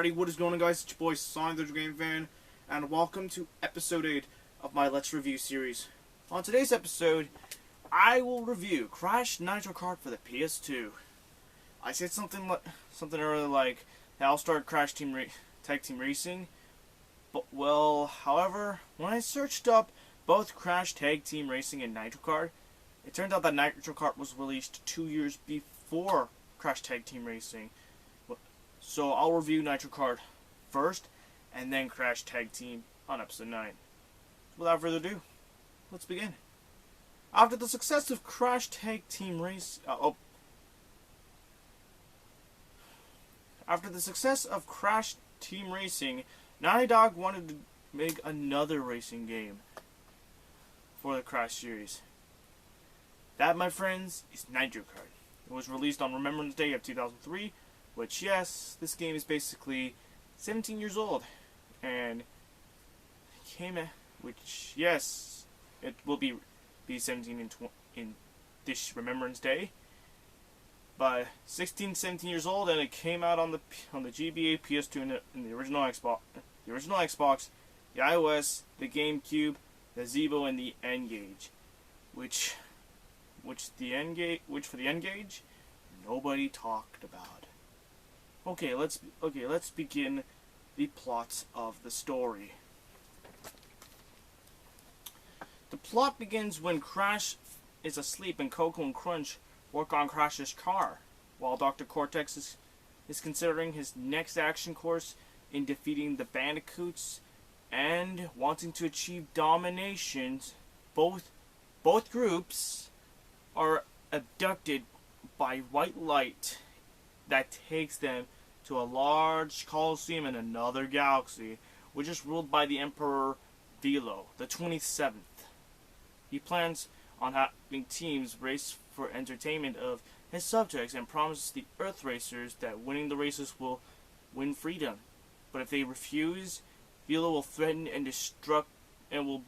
Alrighty, what is going on, guys? It's your boy Sonic the Game Fan, and welcome to episode 8 of my Let's Review series. On today's episode, I will review Crash Nitro Kart for the PS2. I said something earlier like hey, I'll start Crash Tag Team Racing, but however, when I searched up both Crash Tag Team Racing and Nitro Kart, it turned out that Nitro Kart was released 2 years before Crash Tag Team Racing. So I'll review Nitro Kart first, and then Crash Tag Team on episode 9. Without further ado, let's begin. After the success of Crash Tag Team Racing, Naughty Dog wanted to make another racing game for the Crash series. That, my friends, is Nitro Kart. It was released on Remembrance Day of 2003. Which, yes, this game is basically 17 years old, and yes, it will be 17 in this Remembrance Day, but 17 years old, and it came out on the GBA, PS2, and the original Xbox, the iOS, the GameCube, the Zeebo, and the N-Gage, which for the N-Gage, nobody talked about. Okay, let's begin the plots of the story. The plot begins when Crash is asleep and Coco and Crunch work on Crash's car, while Dr. Cortex is considering his next action course in defeating the Bandicoots and wanting to achieve domination. Both groups are abducted by white light that takes them to a large coliseum in another galaxy, which is ruled by the Emperor Velo, the 27th. He plans on having teams race for entertainment of his subjects and promises the Earth racers that winning the races will win freedom. But if they refuse, Velo will threaten and will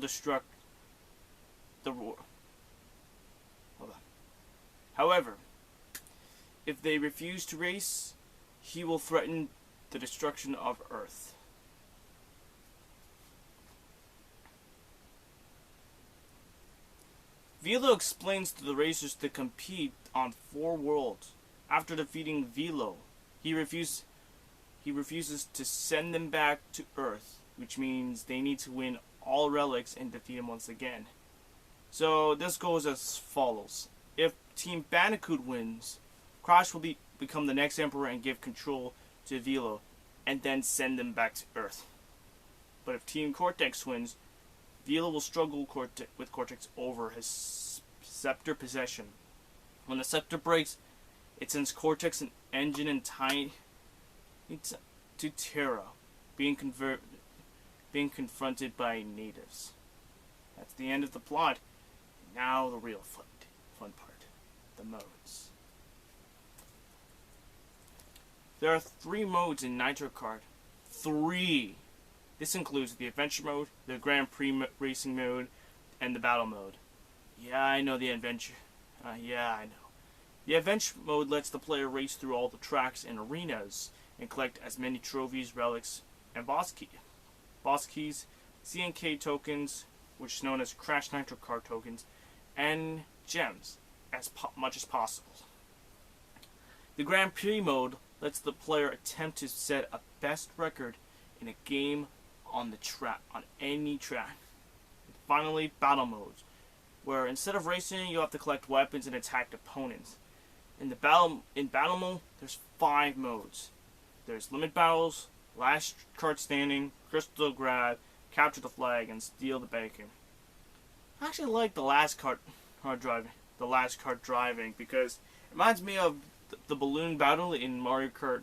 destruct the world. However, if they refuse to race, he will threaten the destruction of Earth. Velo explains to the racers to compete on 4 worlds. After defeating Velo, he refuses to send them back to Earth, which means they need to win all relics and defeat him once again. So this goes as follows. If Team Bandicoot wins, Crash will become the next Emperor and give control to Velo, and then send them back to Earth. But if Team Cortex wins, Velo will struggle with Cortex over his scepter possession. When the scepter breaks, it sends Cortex an engine and Tiny to Terra, being confronted by natives. That's the end of the plot. Now the real fun part, the modes. There are 3 modes in Nitro Kart. 3! This includes the Adventure mode, the Grand Prix Racing mode, and the Battle mode. Yeah, I know the Adventure. The Adventure mode lets the player race through all the tracks and arenas, and collect as many trophies, relics, and boss keys, CNK tokens, which is known as Crash Nitro Kart tokens, and gems, as much as possible. The Grand Prix mode lets the player attempt to set a best record in a game on any track. And finally, battle modes, where instead of racing, you have to collect weapons and attack opponents. In battle mode, there's 5 modes. There's limit battles, last card standing, crystal grab, capture the flag, and steal the bacon. I actually like the last card driving because it reminds me of the balloon battle in Mario Kart,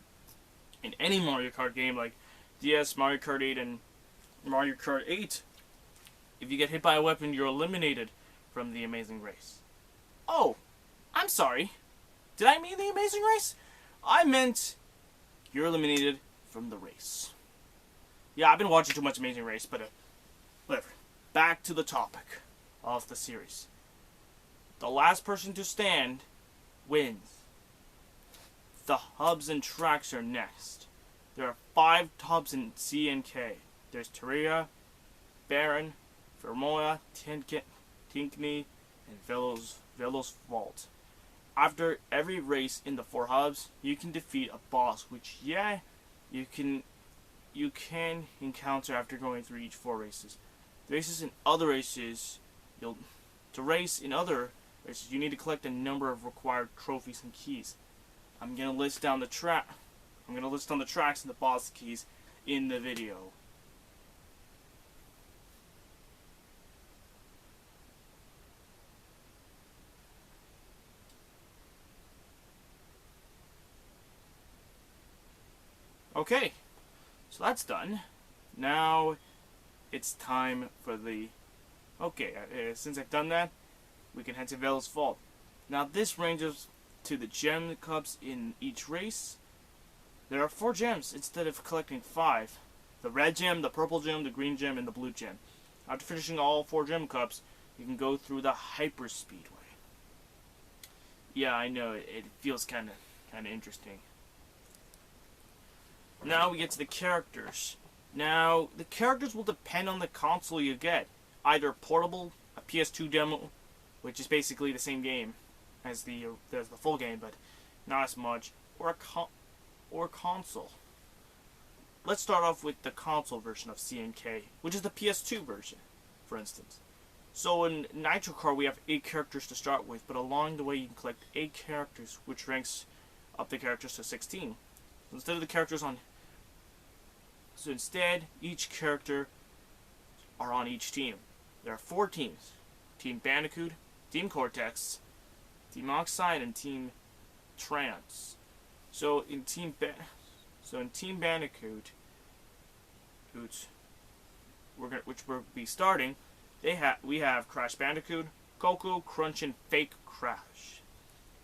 in any Mario Kart game like DS, Mario Kart 8, and Mario Kart 8. If you get hit by a weapon, you're eliminated from the Amazing Race. Oh, I'm sorry. Did I mean the Amazing Race? I meant you're eliminated from the race. Yeah, I've been watching too much Amazing Race, but whatever. Back to the topic of the series. The last person to stand wins. The hubs and tracks are next. There are 5 hubs in C and K. There's Teria, Baron, Vermoya, Tinkney, and Velos Vault. After every race in the 4 hubs, you can defeat a boss, which you can encounter after going through each 4 races. To race in other races, you need to collect a number of required trophies and keys. I'm gonna list down the tracks and the boss keys in the video. Okay, so that's done. Now it's time for the... Okay, since I've done that, we can head to Velos Vault. Now this ranges to the gem cups in each race. There are 4 gems instead of collecting 5. The red gem, the purple gem, the green gem, and the blue gem. After finishing all 4 gem cups, you can go through the hyper speedway. Yeah, I know, it feels kind of interesting. Now we get to the characters. Now, the characters will depend on the console you get. Either portable, a PS2 demo, which is basically the same game as the full game, but not as much, or a console. Let's start off with the console version of CNK, which is the PS2 version, for instance. So in Nitro Kart, we have 8 characters to start with, but along the way you can collect 8 characters, which ranks up the characters to 16. So instead, each character are on each team. There are 4 teams: Team Bandicoot, Team Cortex, Team Oxide, and Team Trance. So in Team Bandicoot, which we'll be starting, we have Crash Bandicoot, Coco, Crunch, and Fake Crash.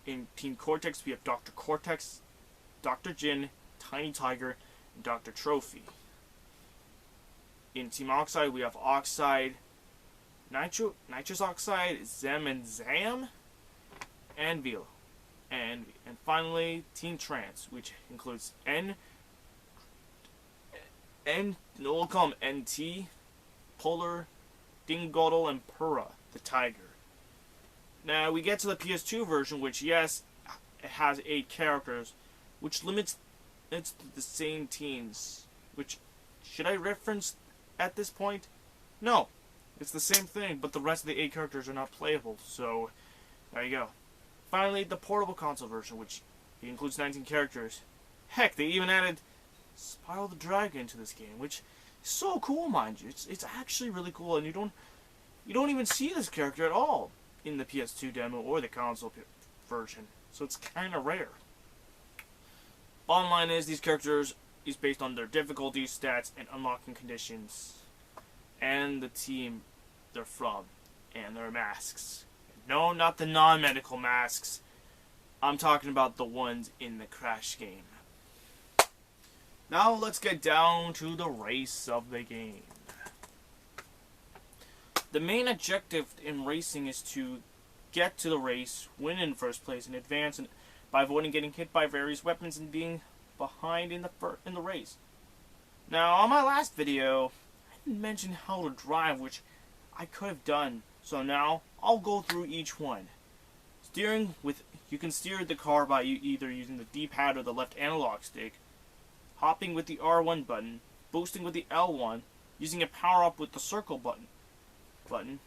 In Team Cortex, we have Dr. Cortex, Dr. Jin, Tiny Tiger, and Dr. Trophy. In Team Oxide, we have Oxide, Nitrous Oxide, Zem and Zam, and Velo. And finally, Team Trance, which includes we'll call them NT, Polar, Dingodle, and Purra, the Tiger. Now we get to the PS2 version, which yes, it has 8 characters, which limits it to the same teams. Which, should I reference at this point? No, it's the same thing, but the rest of the 8 characters are not playable, so there you go. Finally, the portable console version, which includes 19 characters. Heck, they even added Spyro the Dragon to this game, which is so cool, mind you. It's actually really cool, and you don't even see this character at all in the PS2 demo or the console version, so it's kind of rare. Bottom line is, these characters is based on their difficulty, stats, and unlocking conditions, and the team they're from, and their masks. No, not the non-medical masks. I'm talking about the ones in the Crash game. Now let's get down to the race of the game. The main objective in racing is to get to the race, win in first place, and advance by avoiding getting hit by various weapons and being behind in the race. Now, on my last video, I didn't mention how to drive, which I could have done. So now I'll go through each one. You can steer the car by either using the D-pad or the left analog stick, hopping with the R1 button, boosting with the L1, using a power-up with the circle button,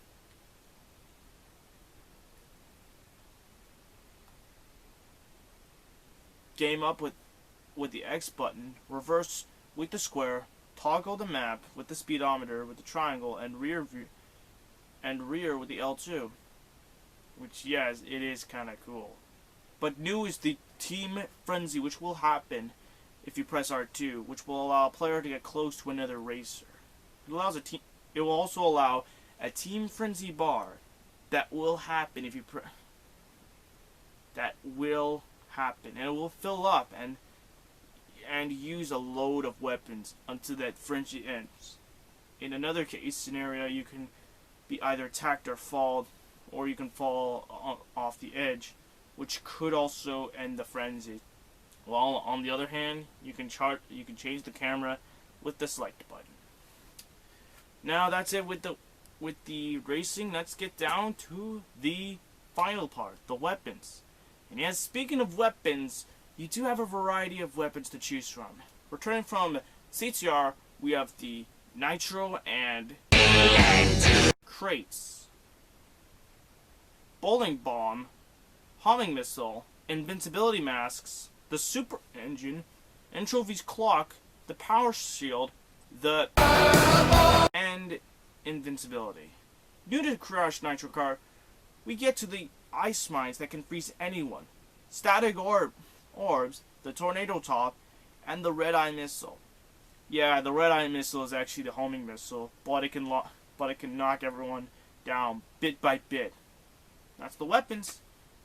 game up with the X button, reverse with the square, toggle the map with the speedometer with the triangle, and rear with the L2. Which, yes, it is kind of cool. But new is the Team Frenzy, which will happen if you press R2, which will allow a player to get close to another racer. It will also allow a Team Frenzy bar that will happen if you and it will fill up and use a load of weapons until that frenzy ends. In another case scenario, you can be either attacked or fall, or you can fall off the edge, which could also end the frenzy. While on the other hand, you can change the camera with the select button. Now that's it with the racing. Let's get down to the final part, the weapons. And yes, speaking of weapons, you do have a variety of weapons to choose from. Returning from CTR, we have the Nitro and crates, bowling bomb, homing missile, invincibility masks, the super engine, Entropy's clock, the power shield, and invincibility. New to Crash Nitro Kart, we get to the ice mines that can freeze anyone, static orbs, the tornado top, and the red eye missile. Yeah, the red eye missile is actually the homing missile, but it can knock everyone down bit by bit. That's the weapons.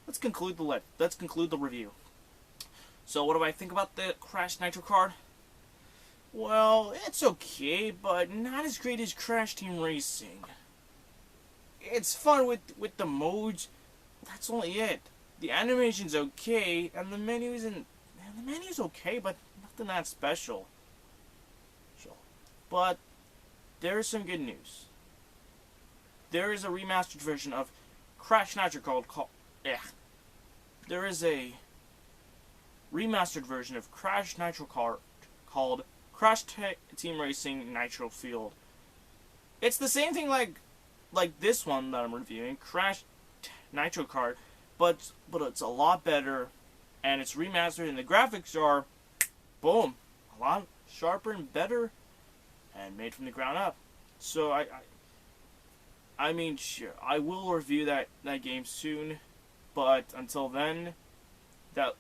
Let's conclude the review. So, what do I think about the Crash Nitro Kart? Well, it's okay, but not as great as Crash Team Racing. It's fun with the modes. That's only it. The animation's okay, and the menu's okay, but nothing that special. But there is some good news. There is a remastered version of Crash Nitro Kart There is a remastered version of Crash Nitro Kart called Crash Team Racing Nitro Field. It's the same thing like this one that I'm reviewing, Crash Nitro Kart, but it's a lot better, and it's remastered, and the graphics are, boom, a lot sharper and better, and made from the ground up. So I mean, sure, I will review that game soon, but until then,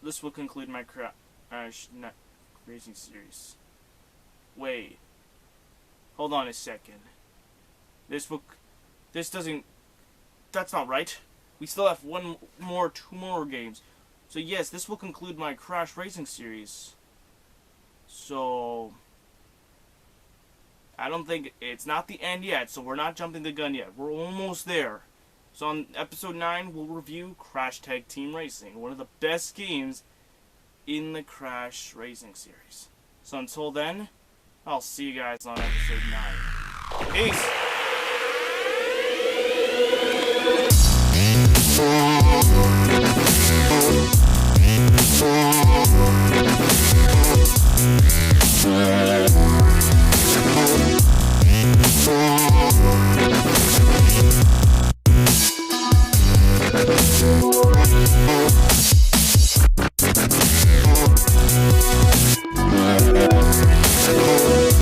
this will conclude my Crash Racing series. Wait, hold on a second. That's not right. We still have two more games. So yes, this will conclude my Crash Racing series. So I don't think it's not the end yet, so we're not jumping the gun yet. We're almost there. So on episode 9, we'll review Crash Tag Team Racing, one of the best games in the Crash Racing series. So until then, I'll see you guys on episode 9. Peace!